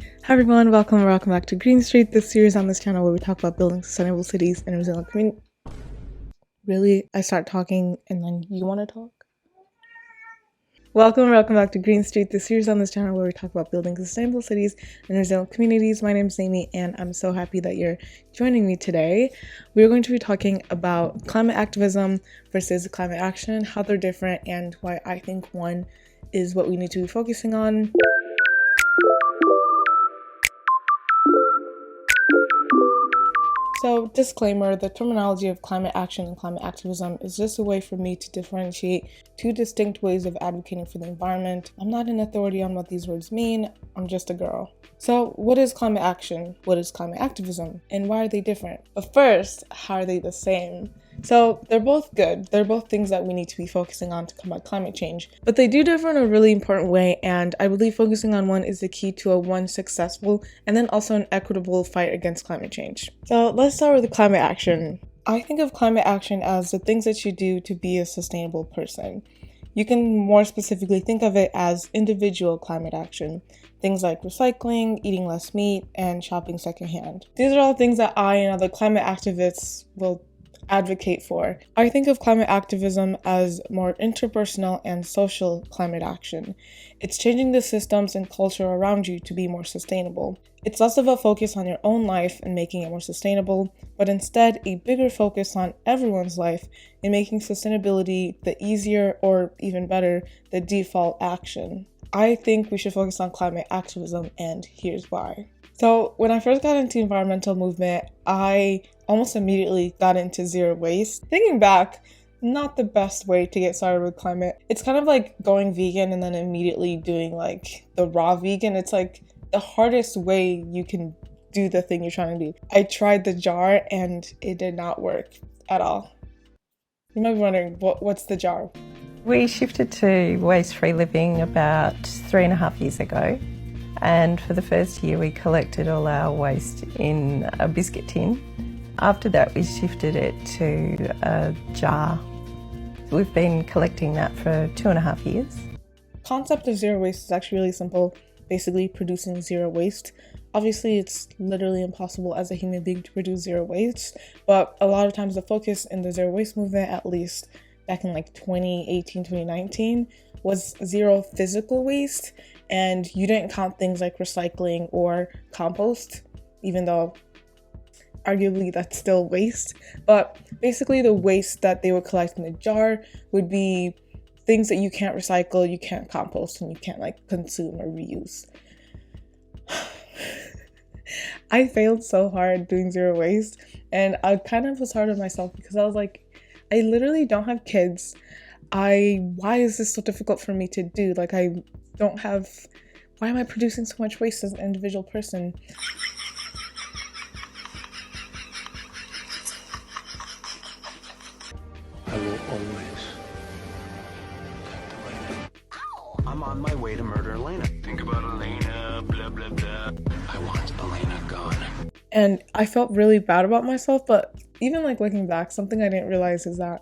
Hi everyone, welcome back to Green Street, this series on this channel where we talk about building sustainable cities and resilient communities. Really? I start talking and then you want to talk? Welcome back to Green Street, the series on this channel where we talk about building sustainable cities and resilient communities. My name is Aime and I'm so happy that you're joining me today. We're going to be talking about climate activism versus climate action, how they're different, and why I think one is what we need to be focusing on. So, disclaimer, the terminology of climate action and climate activism is just a way for me to differentiate two distinct ways of advocating for the environment. I'm not an authority on what these words mean, I'm just a girl. So, what is climate action? What is climate activism? And why are they different? But first, how are they the same? So they're both good. They're both things that we need to be focusing on to combat climate change. But they do differ in a really important way, and I believe focusing on one is the key to one successful and then also an equitable fight against climate change. So let's start with climate action. I think of climate action as the things that you do to be a sustainable person. You can more specifically think of it as individual climate action. Things like recycling, eating less meat, and shopping secondhand. These are all things that I and other climate activists will advocate for. I think of climate activism as more interpersonal and social climate action. It's changing the systems and culture around you to be more sustainable. It's less of a focus on your own life and making it more sustainable, but instead a bigger focus on everyone's life and making sustainability the easier or even better, the default action. I think we should focus on climate activism, and here's why. So when I first got into environmental movement, I almost immediately got into zero waste. Thinking back, not the best way to get started with climate. It's kind of like going vegan and then immediately doing like the raw vegan. It's like the hardest way you can do the thing you're trying to do. I tried the jar and it did not work at all. You might be wondering, what's the jar? We shifted to waste-free living about 3.5 years ago. And for the first year, we collected all our waste in a biscuit tin. After that, we shifted it to a jar. We've been collecting that for 2.5 years. The concept of zero waste is actually really simple, basically producing zero waste. Obviously, it's literally impossible as a human being to produce zero waste, but a lot of times the focus in the zero waste movement, at least back in like 2018, 2019, was zero physical waste, and you didn't count things like recycling or compost, even though arguably that's still waste. But basically the waste that they would collect in the jar would be things that you can't recycle, you can't compost, and you can't like consume or reuse. I failed so hard doing zero waste, and I kind of was hard on myself because I was like, I literally don't have kids. Why is this so difficult for me to do? Like, why am I producing so much waste as an individual person? I will always protect Elena. I'm on my way to murder Elena. Think about Elena, blah, blah, blah. I want Elena gone. And I felt really bad about myself, but even like looking back, something I didn't realize is that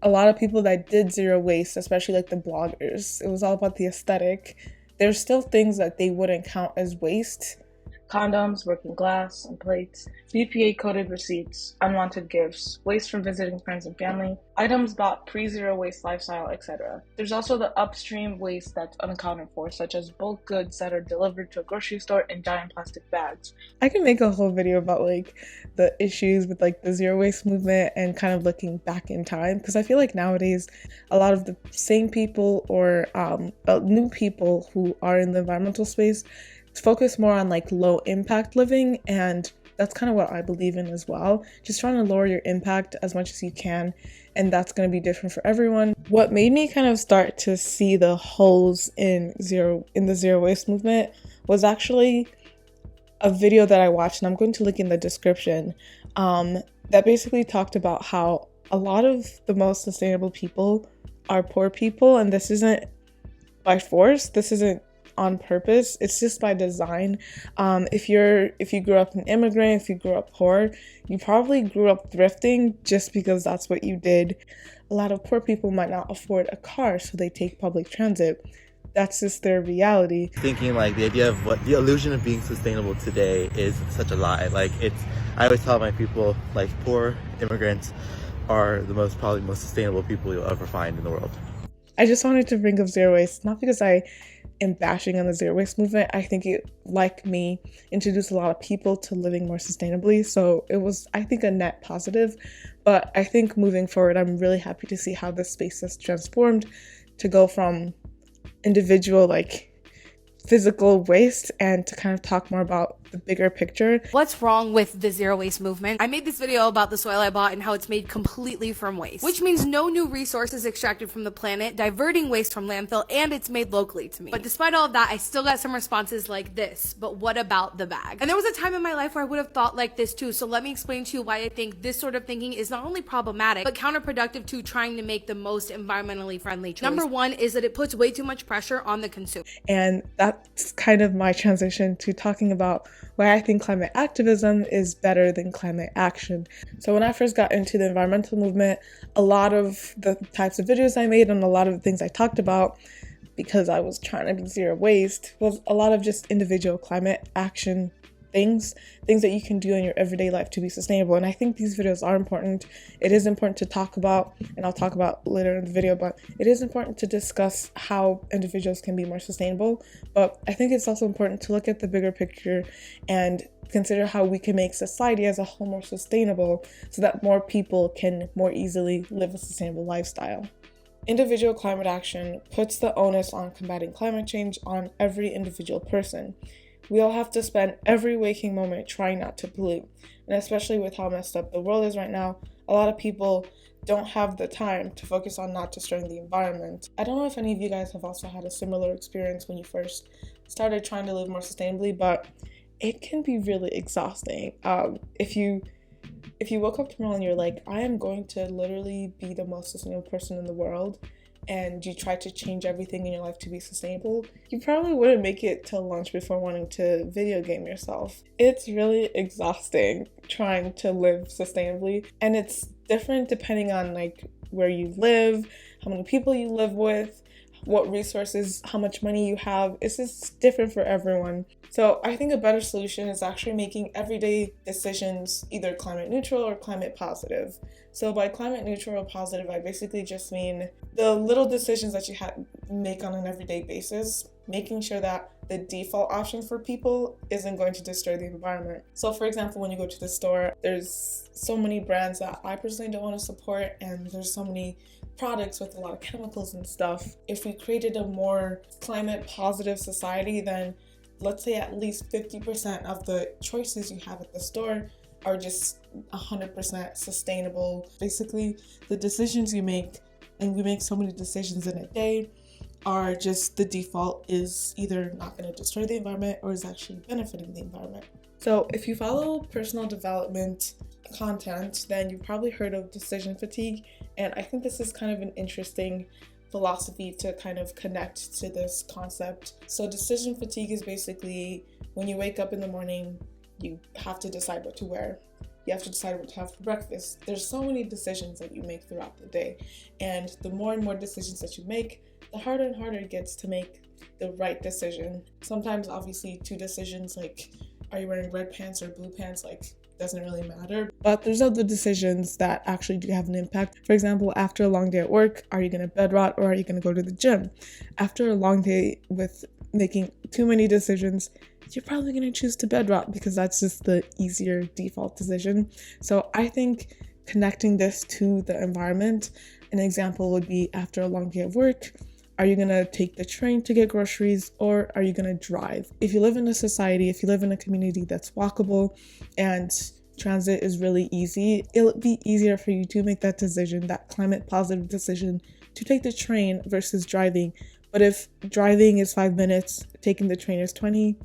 a lot of people that did zero waste, especially like the bloggers, it was all about the aesthetic. There's still things that they wouldn't count as waste. Condoms, broken glass and plates, BPA-coded receipts, unwanted gifts, waste from visiting friends and family, items bought pre-zero waste lifestyle, etc. There's also the upstream waste that's unaccounted for, such as bulk goods that are delivered to a grocery store in giant plastic bags. I can make a whole video about like the issues with like the zero waste movement and kind of looking back in time, because I feel like nowadays a lot of the same people or new people who are in the environmental space focus more on like low impact living, and that's kind of what I believe in as well. Just trying to lower your impact as much as you can, and that's going to be different for everyone. What made me kind of start to see the holes in the zero waste movement was actually a video that I watched, and I'm going to link in the description, that basically talked about how a lot of the most sustainable people are poor people, and this isn't by force, this isn't on purpose, it's just by design. If you grew up an immigrant, if you grew up poor, you probably grew up thrifting just because that's what you did. A lot of poor people might not afford a car, so they take public transit. that's just their reality. Thinking like the idea of what the illusion of being sustainable today is such a lie. Like I always tell my people, like, poor immigrants are probably most sustainable people you'll ever find in the world. I just wanted to bring up zero waste, not because I am bashing on the zero waste movement. I think it, like me, introduced a lot of people to living more sustainably. So it was, I think, a net positive. But I think moving forward, I'm really happy to see how this space has transformed to go from individual, like, physical waste and to kind of talk more about the bigger picture. What's wrong with the zero waste movement? I made this video about the soil I bought and how it's made completely from waste, which means no new resources extracted from the planet, diverting waste from landfill, and it's made locally to me. But despite all of that, I still got some responses like this: but what about the bag? And there was a time in my life where I would have thought like this too, so let me explain to you why I think this sort of thinking is not only problematic, but counterproductive to trying to make the most environmentally friendly choice. Number one is that it puts way too much pressure on the consumer. And that's kind of my transition to talking about why I think climate activism is better than climate action. So when I first got into the environmental movement, a lot of the types of videos I made and a lot of the things I talked about, because I was trying to be zero waste, was a lot of just individual climate action things that you can do in your everyday life to be sustainable. And I think these videos are important. It is important to talk about, and I'll talk about later in the video, but it is important to discuss how individuals can be more sustainable. But I think it's also important to look at the bigger picture and consider how we can make society as a whole more sustainable so that more people can more easily live a sustainable lifestyle. Individual climate action puts the onus on combating climate change on every individual person. We all have to spend every waking moment trying not to pollute. And especially with how messed up the world is right now, a lot of people don't have the time to focus on not destroying the environment. I don't know if any of you guys have also had a similar experience when you first started trying to live more sustainably, but it can be really exhausting. If you woke up tomorrow and you're like, I am going to literally be the most sustainable person in the world, and you try to change everything in your life to be sustainable, you probably wouldn't make it till lunch before wanting to video game yourself. It's really exhausting trying to live sustainably, and it's different depending on like where you live, how many people you live with, what resources, how much money you have. It's just different for everyone. So I think a better solution is actually making everyday decisions either climate neutral or climate positive. So by climate neutral or positive, I basically just mean the little decisions that you make on an everyday basis, making sure that the default option for people isn't going to destroy the environment. So for example, when you go to the store, there's so many brands that I personally don't want to support, and there's so many products with a lot of chemicals and stuff. If we created a more climate positive society, then let's say at least 50% of the choices you have at the store are just 100% sustainable. Basically, the decisions you make, and we make so many decisions in a day, are just the default is either not going to destroy the environment or is actually benefiting the environment. So if you follow personal development content, then you've probably heard of decision fatigue, and I think this is kind of an interesting philosophy to kind of connect to this concept. So decision fatigue is basically when you wake up in the morning, you have to decide what to wear. You have to decide what to have for breakfast. There's so many decisions that you make throughout the day, and the more and more decisions that you make, the harder and harder it gets to make the right decision. Sometimes obviously two decisions, like are you wearing red pants or blue pants, like doesn't really matter. But there's other decisions that actually do have an impact. For example, after a long day at work, are you going to bed rot or are you going to go to the gym? After a long day with making too many decisions, you're probably going to choose to bed rot because that's just the easier default decision. So I think connecting this to the environment, an example would be after a long day of work, are you going to take the train to get groceries or are you going to drive? If you live in a society, if you live in a community that's walkable and transit is really easy, it'll be easier for you to make that decision, that climate positive decision, to take the train versus driving. But if driving is 5 minutes, taking the train is 20,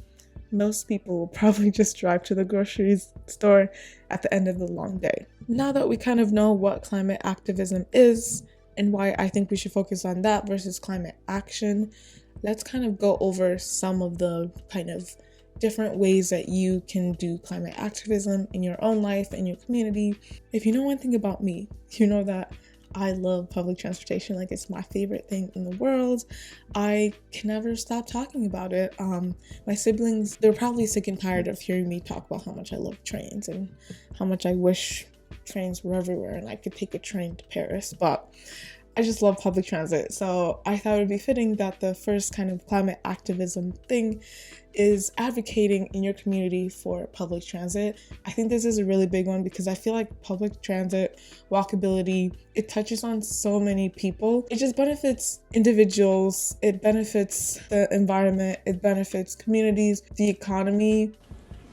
most people will probably just drive to the grocery store at the end of the long day. Now that we kind of know what climate activism is, and why I think we should focus on that versus climate action, let's kind of go over some of the kind of different ways that you can do climate activism in your own life, in your community. If you know one thing about me, you know that I love public transportation. Like, it's my favorite thing in the world. I can never stop talking about it. My siblings, they're probably sick and tired of hearing me talk about how much I love trains and how much I wish trains were everywhere and I could take a train to Paris, but I just love public transit. So I thought it would be fitting that the first kind of climate activism thing is advocating in your community for public transit. I think this is a really big one because I feel like public transit, walkability, it touches on so many people. It just benefits individuals, it benefits the environment, it benefits communities, the economy.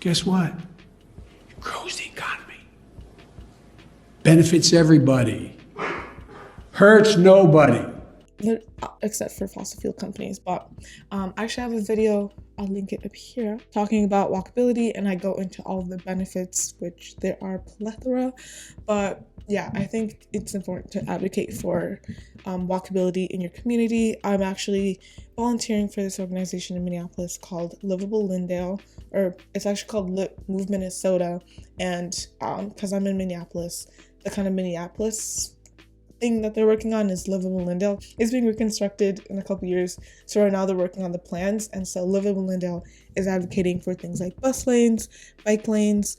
Guess what? It grows the economy. Benefits everybody. Hurts nobody. Except for fossil fuel companies. But I actually have a video, I'll link it up here, talking about walkability, and I go into all of the benefits, which there are plethora. But yeah, I think it's important to advocate for walkability in your community. I'm actually volunteering for this organization in Minneapolis called Livable Lindale, or it's actually called Move Minnesota. And because I'm in Minneapolis, the kind of Minneapolis thing that they're working on is Livable Lindale. It's being reconstructed in a couple years, so right now they're working on the plans, and so Livable Lindale is advocating for things like bus lanes, bike lanes,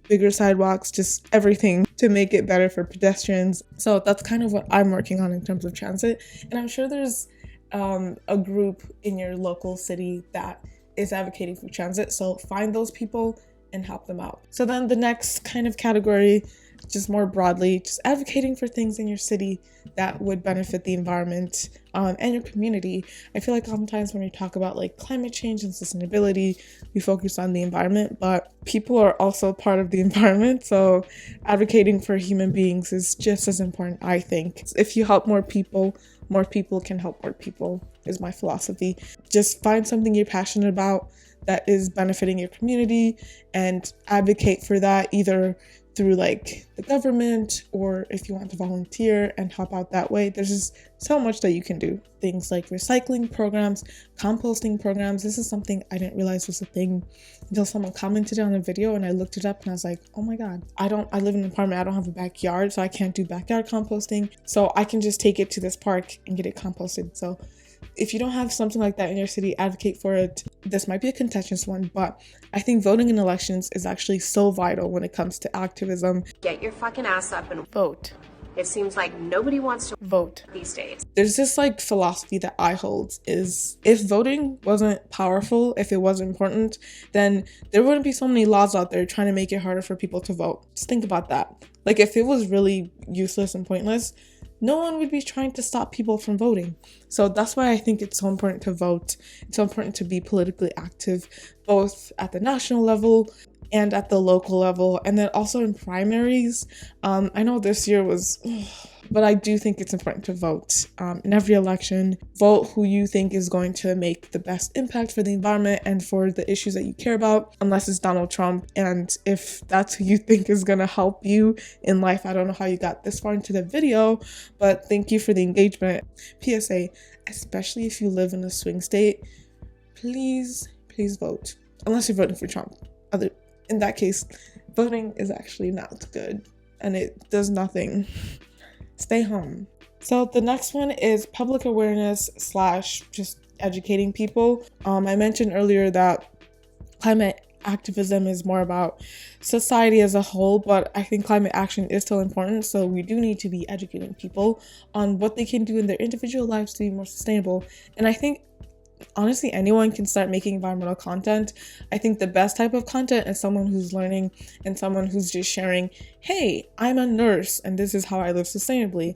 bigger sidewalks, just everything to make it better for pedestrians. So that's kind of what I'm working on in terms of transit, and I'm sure there's a group in your local city that is advocating for transit, so find those people and help them out. So then the next kind of category, just more broadly, just advocating for things in your city that would benefit the environment and your community. I feel like oftentimes when we talk about like climate change and sustainability, we focus on the environment, but people are also part of the environment. So advocating for human beings is just as important, I think. If you help more people can help more people, is my philosophy. Just find something you're passionate about that is benefiting your community and advocate for that, either through like the government, or if you want to volunteer and help out that way. There's just so much that you can do. Things like recycling programs, composting programs. This is something I didn't realize was a thing until someone commented on a video, and I looked it up and I was like, oh my God, I live in an apartment, I don't have a backyard, so I can't do backyard composting. So I can just take it to this park and get it composted. So if you don't have something like that in your city, advocate for it. This might be a contentious one, but I think voting in elections is actually so vital when it comes to activism. Get your fucking ass up and Vote. It seems like nobody wants to Vote. these days. There's this like philosophy that I hold is if voting wasn't powerful, if it wasn't important, then there wouldn't be so many laws out there trying to make it harder for people to vote. Just think about that. Like, if it was really useless and pointless, no one would be trying to stop people from voting. So that's why I think it's so important to vote. It's so important to be politically active, both at the national level and at the local level, and then also in primaries. I know this year was, but I do think it's important to vote in every election. Vote who you think is going to make the best impact for the environment and for the issues that you care about, unless it's Donald Trump. And if that's who you think is going to help you in life, I don't know how you got this far into the video, but thank you for the engagement. PSA, especially if you live in a swing state, please vote. Unless you're voting for Trump. In that case, voting is actually not good and it does nothing. Stay home. So the next one is public awareness / just educating people. I mentioned earlier that climate activism is more about society as a whole, but I think climate action is still important. So we do need to be educating people on what they can do in their individual lives to be more sustainable. And I think honestly, anyone can start making environmental content. I think the best type of content is someone who's learning and someone who's just sharing, hey, I'm a nurse and this is how I live sustainably.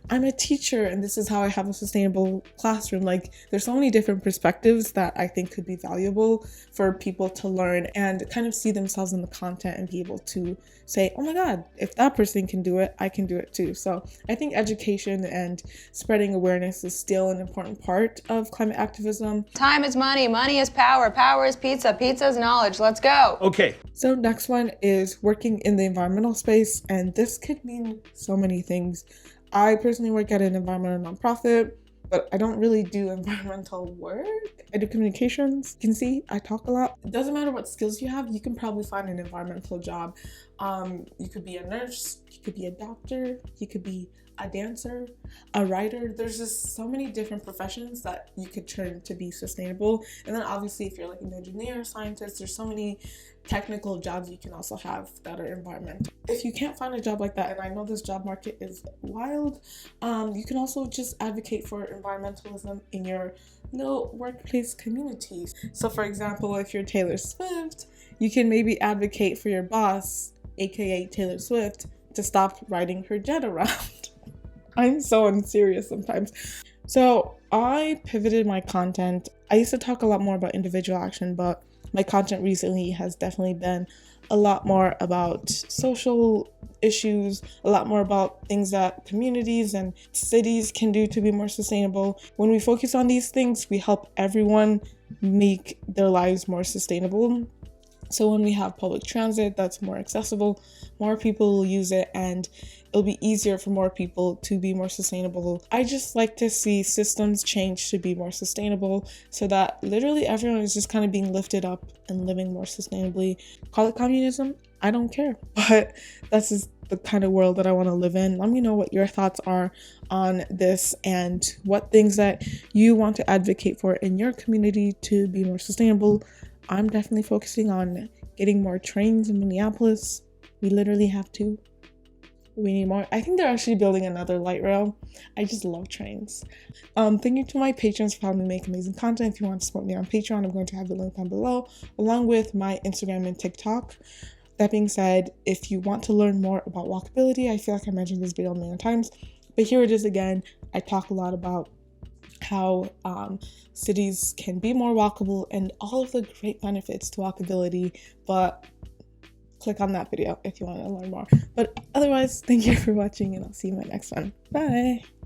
I'm a teacher and this is how I have a sustainable classroom. Like, there's so many different perspectives that I think could be valuable for people to learn and kind of see themselves in the content and be able to say, oh my God, if that person can do it, I can do it too. So I think education and spreading awareness is still an important part of climate activism. Time is money, money is power, power is pizza, pizza is knowledge. Let's go. Okay. So next one is working in the environmental space, and this could mean so many things. I personally work at an environmental nonprofit, but I don't really do environmental work. I do communications. You can see I talk a lot. It doesn't matter what skills you have, you can probably find an environmental job. You could be a nurse, you could be a doctor, you could be a dancer, a writer. There's just so many different professions that you could turn to be sustainable. And then obviously if you're like an engineer or scientist, there's so many technical jobs you can also have that are environmental. If you can't find a job like that, and I know this job market is wild, you can also just advocate for environmentalism in your workplace communities. So for example, if you're Taylor Swift, you can maybe advocate for your boss, aka Taylor Swift, to stop riding her jet around. I'm so unserious sometimes. So I pivoted my content. I used to talk a lot more about individual action, but my content recently has definitely been a lot more about social issues, a lot more about things that communities and cities can do to be more sustainable. When we focus on these things, we help everyone make their lives more sustainable. So when we have public transit that's more accessible, more people will use it and it'll be easier for more people to be more sustainable. I just like to see systems change to be more sustainable so that literally everyone is just kind of being lifted up and living more sustainably. Call it communism, I don't care, but that's just the kind of world that I want to live in. Let me know what your thoughts are on this and what things that you want to advocate for in your community to be more sustainable. I'm definitely focusing on getting more trains in Minneapolis. We literally have to. We need more. I think they're actually building another light rail. I just love trains. Thank you to my patrons for helping me make amazing content. If you want to support me on Patreon, I'm going to have the link down below, along with my Instagram and TikTok. That being said, if you want to learn more about walkability, I feel like I mentioned this video a million times, but here it is again. I talk a lot about how cities can be more walkable and all of the great benefits to walkability, but click on that video if you want to learn more. But otherwise, thank you for watching and I'll see you in my next one. Bye!